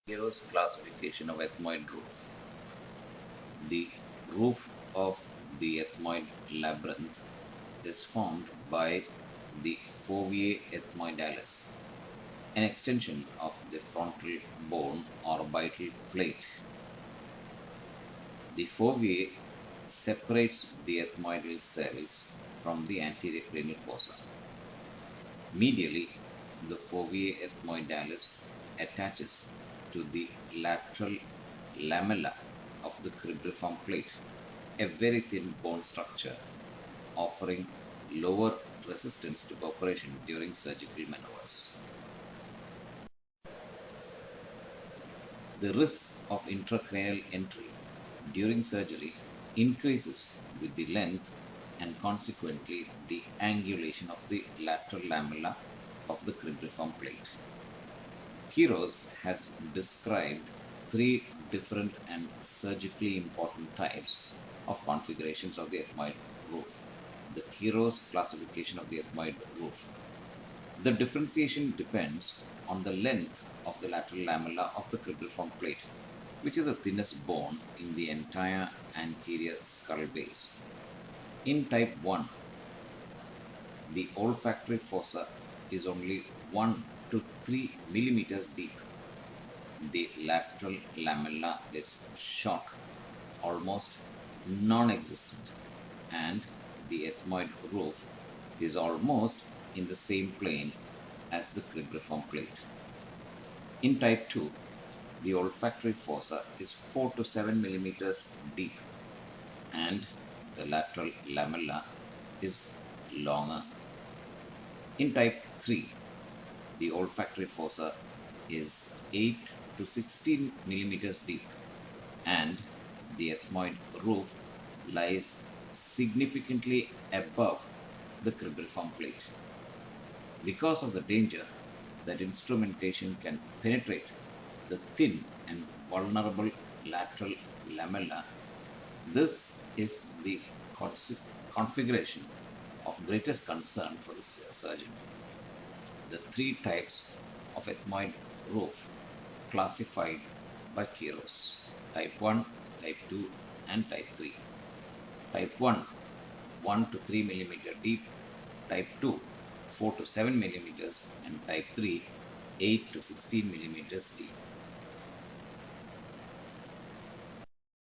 keros classification of ethmoid roof. The roof of the ethmoid labyrinth is formed by the fovea ethmoidalis, an extension of the frontal bone or orbital plate. The fovea separates the ethmoidal cells from the anterior cranial fossa. Medially, the fovea ethmoidalis attaches to the lateral lamella of the cribriform plate, a very thin bone structure offering lower resistance to perforation during surgical maneuvers. The risk of intracranial entry during surgery increases with the length and consequently the angulation of the lateral lamella of the cribriform plate. Keros has described three different and surgically important types of configurations of the ethmoid roof. The keros classification of the ethmoid roof. The differentiation depends on the length of the lateral lamella of the cribriform plate, which is the thinnest bone in the entire anterior skull base. In type 1, the olfactory fossa is only 1 to 3 millimeters deep. The lateral lamella is short, almost non-existent, and the ethmoid roof is almost in the same plane as the cribriform plate. In type 2, the olfactory fossa is 4 to 7 millimeters deep, and the lateral lamella is longer. In type 3, the olfactory fossa is 8 to 16 millimeters deep, and the ethmoid roof lies significantly above the cribriform plate. Because of the danger that instrumentation can penetrate the thin and vulnerable lateral lamella, this is the configuration of greatest concern for the surgeon. The three types of ethmoid roof classified by keros: type 1, type 2 and type 3. Type 1, 1 to 3 millimeter deep; type 2, 4 to 7 millimeters; and type 3, 8 to 16 millimeters deep.